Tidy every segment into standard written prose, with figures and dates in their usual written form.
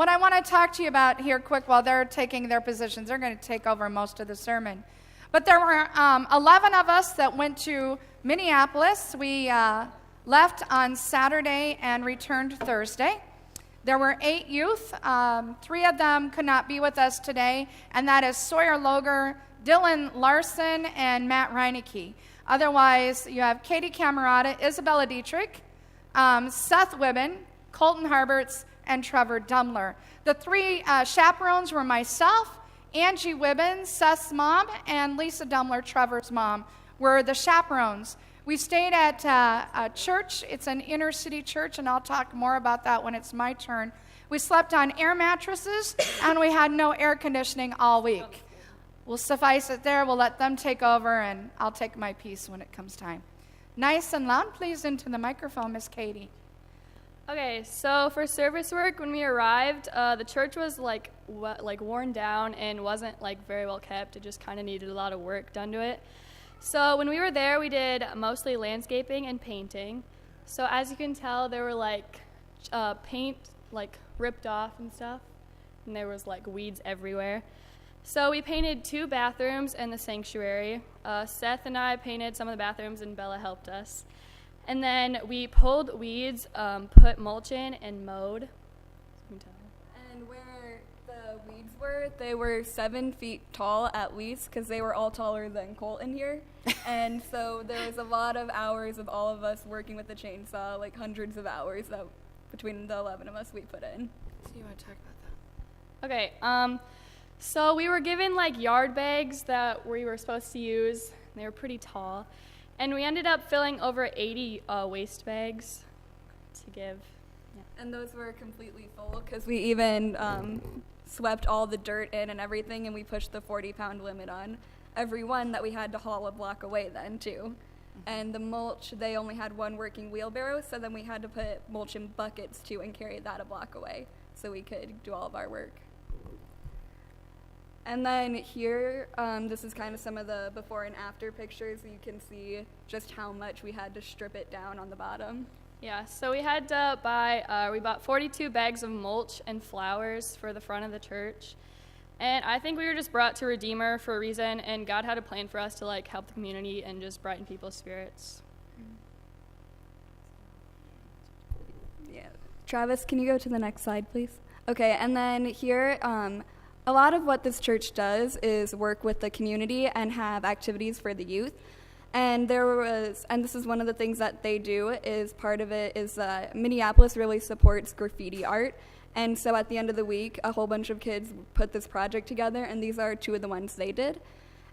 What I want to talk to you about here quick while they're taking their positions, they're going to take over most of the sermon. But there were 11 of us that went to Minneapolis. We left on Saturday and returned Thursday. There were 8 youth. 3 of them could not be with us today, and that is Sawyer Loger, Dylan Larson, and Matt Reinecke. Otherwise, you have Katie Camerata, Isabella Dietrich, Seth Wibben, Colton Harberts, and Trevor Dumler. The 3 chaperones were myself, Angie Wibben, Seth's mom, and Lisa Dumler, Trevor's mom, were the chaperones. We stayed at a church. It's an inner city church, and I'll talk more about that when it's my turn. We slept on air mattresses, and we had no air conditioning all week. We'll suffice it there. We'll let them take over, and I'll take my piece when it comes time. Nice and loud, please, into the microphone, Miss Katie. Okay, so for service work, when we arrived, the church was like worn down and wasn't very well kept. It just kind of needed a lot of work done to it. So when we were there, we did mostly landscaping and painting. So as you can tell, there were paint ripped off and stuff, and there was weeds everywhere. So we painted 2 bathrooms and the sanctuary. Seth and I painted some of the bathrooms, and Bella helped us. And then we pulled weeds, put mulch in, and mowed. And where the weeds were, they were 7 feet tall at least, because they were all taller than Colton here. And so there was a lot of hours of all of us working with the chainsaw, hundreds of hours that between the 11 of us we put in. So you want to talk about that? Okay, so we were given yard bags that we were supposed to use. They were pretty tall. And we ended up filling over 80 waste bags to give. Yeah. And those were completely full because we even swept all the dirt in and everything, and we pushed the 40-pound limit on every one that we had to haul a block away then, too. And the mulch, they only had 1 working wheelbarrow, so then we had to put mulch in buckets, too, and carry that a block away so we could do all of our work. And then here, this is kind of some of the before and after pictures. You can see just how much we had to strip it down on the bottom. Yeah, so we had to we bought 42 bags of mulch and flowers for the front of the church. And I think we were just brought to Redeemer for a reason, and God had a plan for us to help the community and just brighten people's spirits. Yeah. Travis, can you go to the next slide, please? Okay, and then here, a lot of what this church does is work with the community and have activities for the youth. And this is one of the things that they do, is part of it is Minneapolis really supports graffiti art. And so at the end of the week, a whole bunch of kids put this project together, and these are 2 of the ones they did.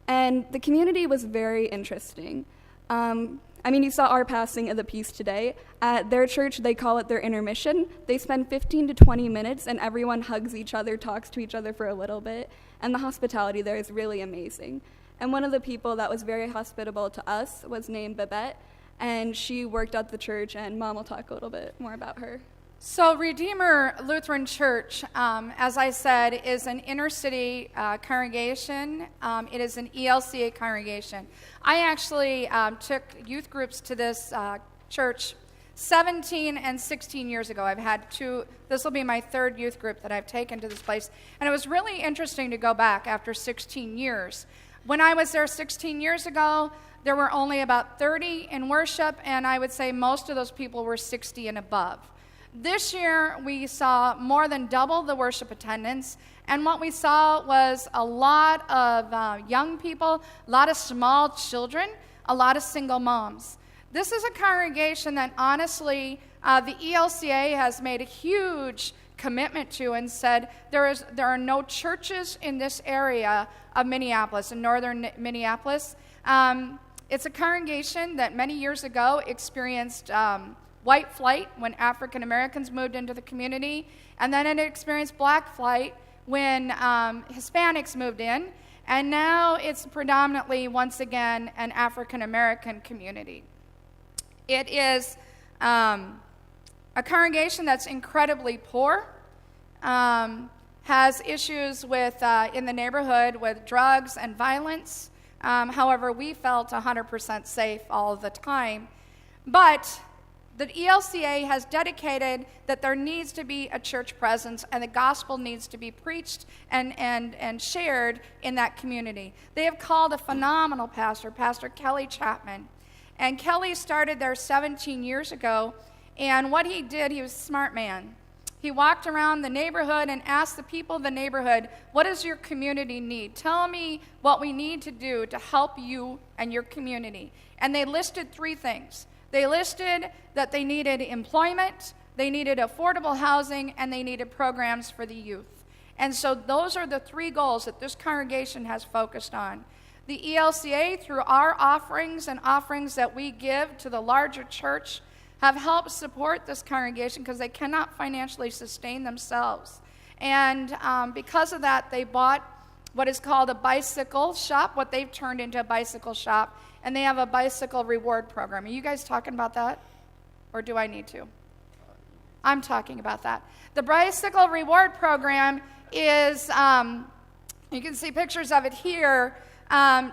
And the community was very interesting. You saw our passing of the peace today. At their church, they call it their intermission. They spend 15 to 20 minutes, and everyone hugs each other, talks to each other for a little bit. And the hospitality there is really amazing. And one of the people that was very hospitable to us was named Babette, and she worked at the church, and Mom will talk a little bit more about her. So Redeemer Lutheran Church, as I said, is an inner city congregation. It is an ELCA congregation. I actually took youth groups to this church 17 and 16 years ago. I've had 2, this will be my 3rd youth group that I've taken to this place. And it was really interesting to go back after 16 years. When I was there 16 years ago, there were only about 30 in worship, and I would say most of those people were 60 and above. This year, we saw more than double the worship attendance, and what we saw was a lot of young people, a lot of small children, a lot of single moms. This is a congregation that honestly, the ELCA has made a huge commitment to and said there are no churches in this area of Minneapolis, in northern Minneapolis. It's a congregation that many years ago experienced white flight when African Americans moved into the community, and then it experienced black flight when Hispanics moved in, and now it's predominantly, once again, an African American community. It is a congregation that's incredibly poor, has issues with in the neighborhood with drugs and violence. However, we felt 100% safe all the time. But The ELCA has dedicated that there needs to be a church presence and the gospel needs to be preached and shared in that community. They have called a phenomenal pastor, Pastor Kelly Chapman. And Kelly started there 17 years ago, and what he did, he was a smart man. He walked around the neighborhood and asked the people of the neighborhood, what does your community need? Tell me what we need to do to help you and your community. And they listed 3 things. They listed that they needed employment, they needed affordable housing, and they needed programs for the youth. And so those are the 3 goals that this congregation has focused on. The ELCA, through our offerings and offerings that we give to the larger church, have helped support this congregation because they cannot financially sustain themselves. And because of that, they bought what is called a bicycle shop, what they've turned into a bicycle shop, and they have a bicycle reward program. Are you guys talking about that? Or do I need to? I'm talking about that. The bicycle reward program is, you can see pictures of it here.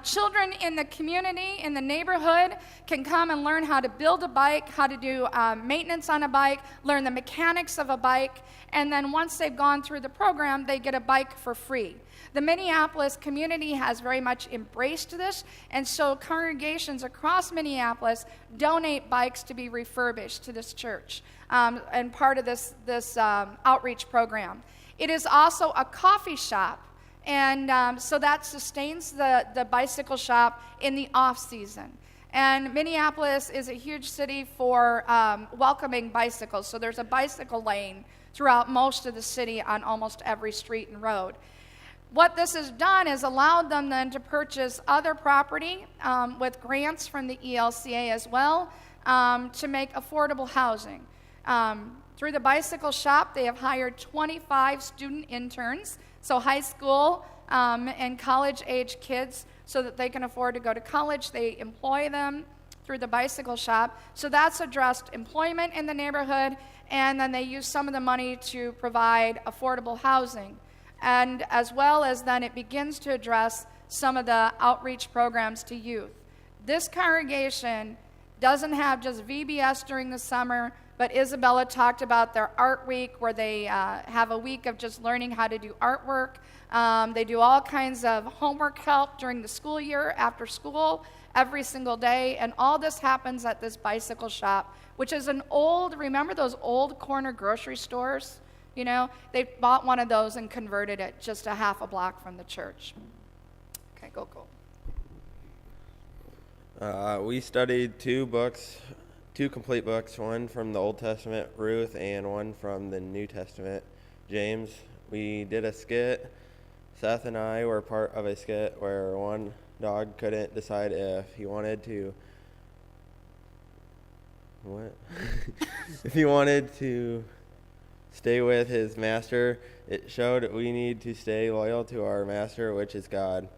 Children in the community, in the neighborhood, can come and learn how to build a bike, how to do maintenance on a bike, learn the mechanics of a bike, and then once they've gone through the program, they get a bike for free. The Minneapolis community has very much embraced this, and so congregations across Minneapolis donate bikes to be refurbished to this church and part of this outreach program. It is also a coffee shop. And so that sustains the bicycle shop in the off-season. And Minneapolis is a huge city for welcoming bicycles. So there's a bicycle lane throughout most of the city on almost every street and road. What this has done is allowed them then to purchase other property with grants from the ELCA as well to make affordable housing. Through the bicycle shop, they have hired 25 student interns, so high school and college-age kids, so that they can afford to go to college. They employ them through the bicycle shop. So that's addressed employment in the neighborhood, and then they use some of the money to provide affordable housing. And as well as then it begins to address some of the outreach programs to youth. This congregation doesn't have just VBS during the summer, but Isabella talked about their art week where they have a week of just learning how to do artwork. They do all kinds of homework help during the school year, after school, every single day. And all this happens at this bicycle shop, which is remember those old corner grocery stores? You know, they bought one of those and converted it just a half a block from the church. Okay, go. We studied 2 complete books, one from the Old Testament, Ruth, and one from the New Testament, James. We did a skit. Seth and I were part of a skit where one dog couldn't decide if he wanted to if he wanted to stay with his master. It showed we need to stay loyal to our master, which is God.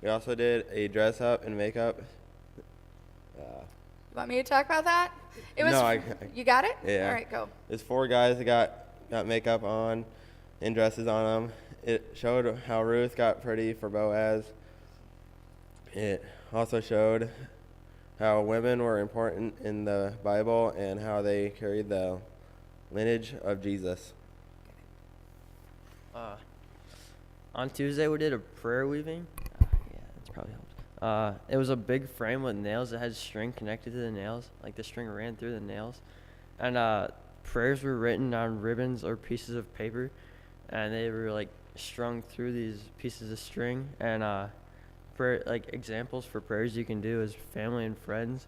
We also did a dress up and makeup. Want me to talk about that? You got it? Yeah. All right, go. There's 4 guys that got makeup on and dresses on them. It showed how Ruth got pretty for Boaz. It also showed how women were important in the Bible and how they carried the lineage of Jesus. On Tuesday, we did a prayer weaving. That's probably helped. It was a big frame with nails that had string connected to the nails. Like the string ran through the nails. And prayers were written on ribbons or pieces of paper. And they were like strung through these pieces of string. And prayer, like examples for prayers you can do is family and friends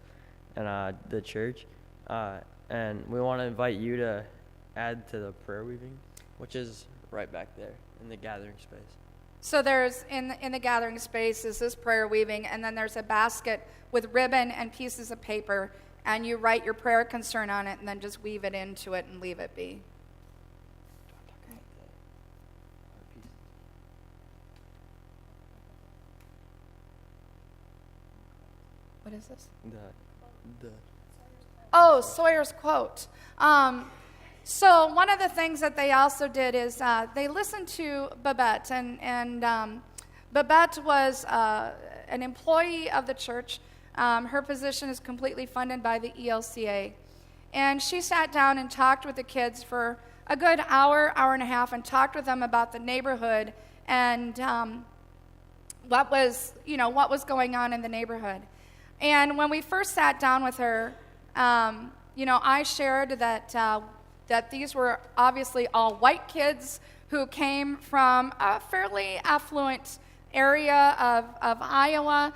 and the church. And we want to invite you to add to the prayer weaving, which is right back there in the gathering space. So there's, in the gathering space, is this prayer weaving, and then there's a basket with ribbon and pieces of paper, and you write your prayer concern on it, and then just weave it into it and leave it be. Okay. What is this? Oh, Sawyer's quote. So one of the things that they also did is they listened to Babette, and Babette was an employee of the church. Her position is completely funded by the ELCA. And she sat down and talked with the kids for a good hour, hour and a half, and talked with them about the neighborhood and what was going on in the neighborhood. And when we first sat down with her, I shared that these were obviously all white kids who came from a fairly affluent area of Iowa,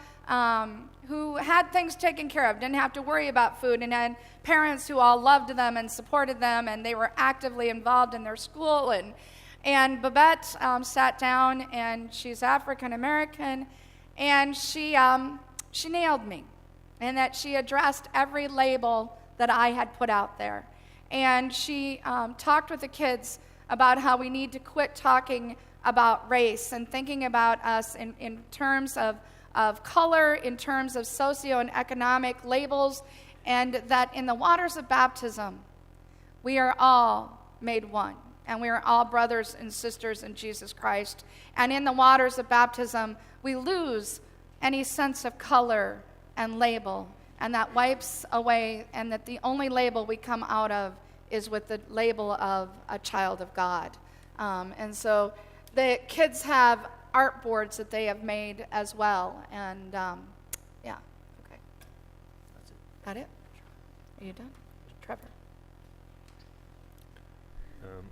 who had things taken care of, didn't have to worry about food, and had parents who all loved them and supported them, and they were actively involved in their school. And Babette sat down, and she's African American, and she nailed me, and that she addressed every label that I had put out there. And she talked with the kids about how we need to quit talking about race and thinking about us in terms of color, in terms of socio and economic labels, and that in the waters of baptism, we are all made one, and we are all brothers and sisters in Jesus Christ. And in the waters of baptism, we lose any sense of color and label, and that wipes away, and that the only label we come out of is with the label of a child of God. And so the kids have art boards that they have made as well. And okay. That's it. Got it? Are you done? Trevor.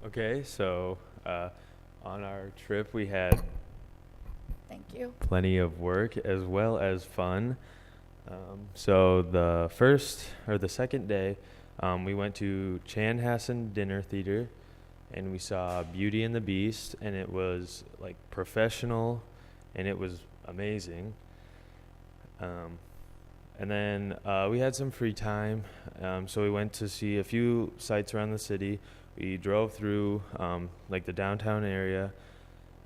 Okay, so on our trip we had Thank you. plenty of work as well as fun. So the second day, we went to Chanhassen Dinner Theater, and we saw Beauty and the Beast, and it was like professional, and it was amazing. And then we had some free time, so we went to see a few sites around the city. We drove through like the downtown area,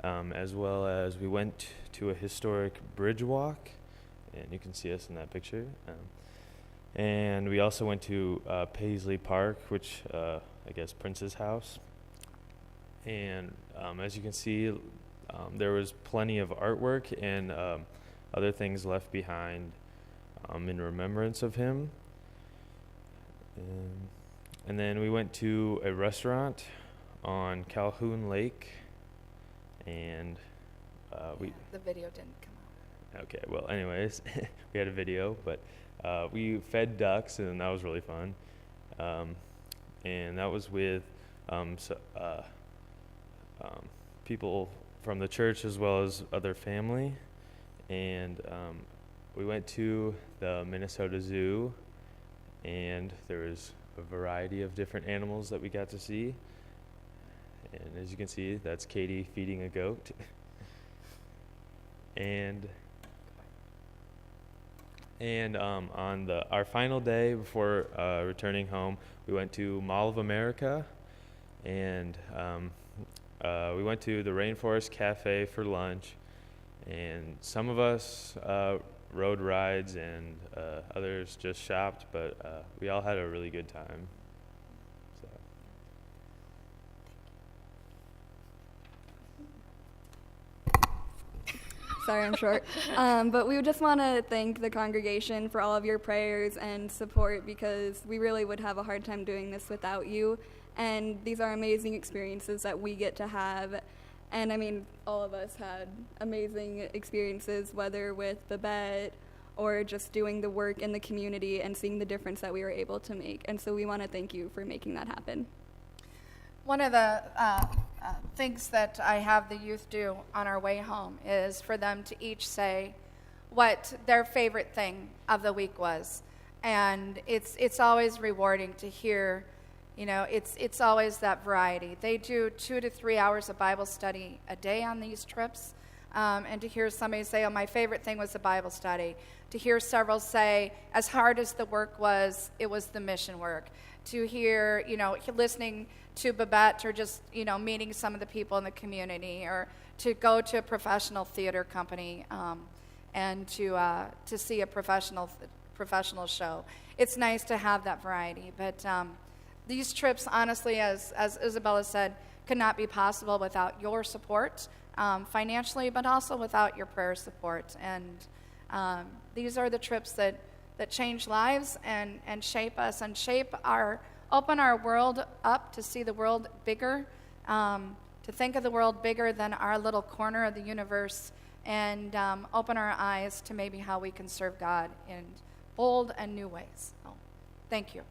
as well as we went to a historic bridge walk, and you can see us in that picture. And we also went to Paisley Park, which I guess Prince's house. And as you can see, there was plenty of artwork and other things left behind in remembrance of him. And then we went to a restaurant on Calhoun Lake, and The video didn't come out. okay, well, anyways, we had a video, but we fed ducks, and that was really fun. And that was with people from the church as well as other family. And we went to the Minnesota Zoo, and there was a variety of different animals that we got to see. And as you can see, that's Katie feeding a goat. And on our final day before returning home, we went to Mall of America, and we went to the Rainforest Cafe for lunch. And some of us rode rides, and others just shopped, but we all had a really good time. So. Sorry, I'm short. But we would just want to thank the congregation for all of your prayers and support, because we really would have a hard time doing this without you. And these are amazing experiences that we get to have. And I mean, all of us had amazing experiences, whether with Babette or just doing the work in the community and seeing the difference that we were able to make. And so we want to thank you for making that happen. One of the things that I have the youth do on our way home is for them to each say what their favorite thing of the week was. And it's always rewarding to hear, it's always that variety. They do 2 to 3 hours of Bible study a day on these trips. And to hear somebody say, oh, my favorite thing was the Bible study. To hear several say, as hard as the work was, it was the mission work. To hear, listening to Babette, or just, meeting some of the people in the community, or to go to a professional theater company and to see a professional show. It's nice to have that variety. But these trips, honestly, as Isabella said, could not be possible without your support financially, but also without your prayer support. And these are the trips that that change lives and shape us and open our world up to see the world bigger, to think of the world bigger than our little corner of the universe, and open our eyes to maybe how we can serve God in bold and new ways. So, thank you.